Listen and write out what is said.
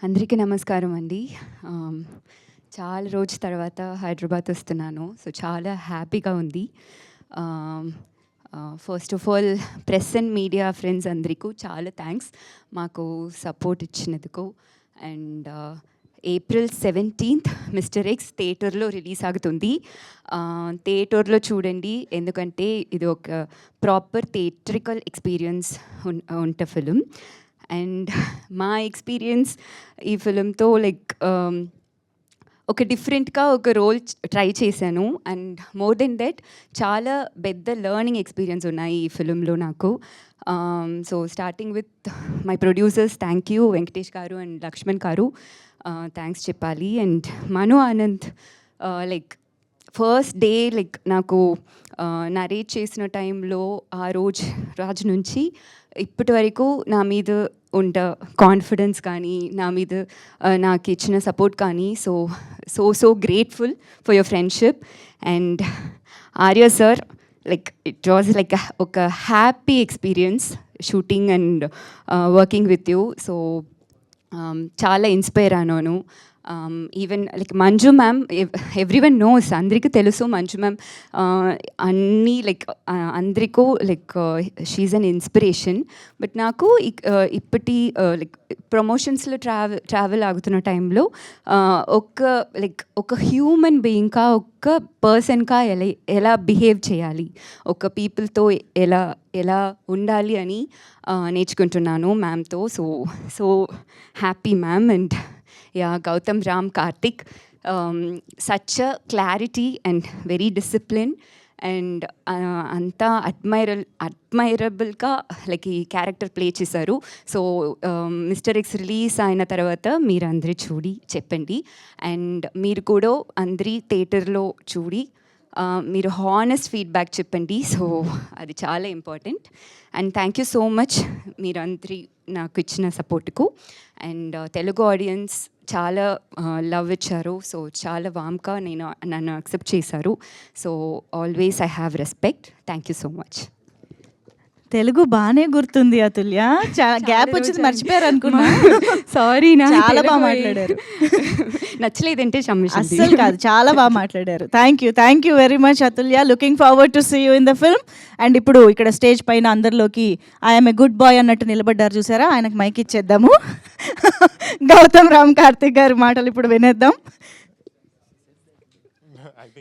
అందరికీ నమస్కారం అండి. చాలా రోజు తర్వాత హైదరాబాద్ వస్తున్నాను. సో చాలా హ్యాపీగా ఉంది. First of all press and media friends అందరికీ చాలా థ్యాంక్స్ మాకు సపోర్ట్ ఇచ్చినందుకు. And April 17th mister X థియేటర్లో రిలీజ్ అవుతుంది. థియేటర్లో చూడండి, ఎందుకంటే ఇది ఒక ప్రాపర్ థియేట్రికల్ ఎక్స్పీరియన్స్ ఉంట ఫిలిం. అండ్ మా ఎక్స్పీరియన్స్ ఈ ఫిలింతో ఒక డిఫరెంట్గా ఒక రోల్ ట్రై చేశాను. అండ్ మోర్ దెన్ దట్ చాలా పెద్ద లెర్నింగ్ ఎక్స్పీరియన్స్ ఉన్నాయి ఈ ఫిలింలో నాకు. So starting with my producers, thank you Venkatesh గారు అండ్ లక్ష్మణ్ గారు, థ్యాంక్స్ చెప్పాలి. And Manu Anand, first day నాకు నరేట్ చేసిన టైంలో ఆ రోజు నుంచి ఇప్పటి వరకు నా మీద ఉంట కాన్ఫిడెన్స్ కానీ, నా మీద నాకు ఇచ్చిన సపోర్ట్ కానీ, so grateful for your friendship. And Arya sir, it was ఒక happy experience shooting and working with you. So చాలా ఇన్స్పైర్ అయ్యాను. Even Manju ma'am, everyone knows, అందరికీ తెలుసు మంజు మ్యామ్ అన్నీ అందరికీ షీఈ్ అన్ ఇన్స్పిరేషన్. బట్ నాకు ఇప్పటి ప్రమోషన్స్లో ట్రావెల్ ఆగుతున్న టైంలో ఒక హ్యూమన్ బీయింగ్గా, ఒక పర్సన్గా ఎలా బిహేవ్ చేయాలి, ఒక పీపుల్తో ఎలా ఉండాలి అని నేర్చుకుంటున్నాను మ్యామ్తో. So happy ma'am. And Gautam Ram Karthik, such a clarity and very discipline and anta admirableగా ఈ క్యారెక్టర్ ప్లే చేశారు. సో మిస్టర్ ఎక్స్ రిలీజ్ అయిన తర్వాత మీరు అందరూ చూడి చెప్పండి. అండ్ మీరు కూడా అందరి థియేటర్లో చూడి మీరు హానెస్ట్ ఫీడ్బ్యాక్ చెప్పండి. సో అది చాలా important. And thank you so much మీరందరి నాకు ఇచ్చిన సపోర్ట్కు. అండ్ తెలుగు ఆడియన్స్ చాలా లవ్ ఇచ్చారు. సో చాలా వామ్గా నన్ను అక్సెప్ట్ చేశారు. So always I have respect. Thank you so much. Telugu బాగానే గుర్తుంది అతుల్య, చాలా గ్యాప్ వచ్చింది, మర్చిపోయారు అనుకున్నా. సారీ, చాలా బాగా మాట్లాడారు. నచ్చలేదంటే అస్సలు కాదు, చాలా బాగా మాట్లాడారు. Thank you very much Atulya. Looking forward to see you in the film. And ఇప్పుడు ఇక్కడ స్టేజ్ పైన అందరిలోకి ఐఎమ్ ఏ గుడ్ బాయ్ అన్నట్టు నిలబడ్డారు చూసారా, ఆయనకు మైక్ ఇచ్చేద్దాము. గౌతమ్ రామ్ కార్తిక్ గారి మాటలు ఇప్పుడు వినేద్దాం.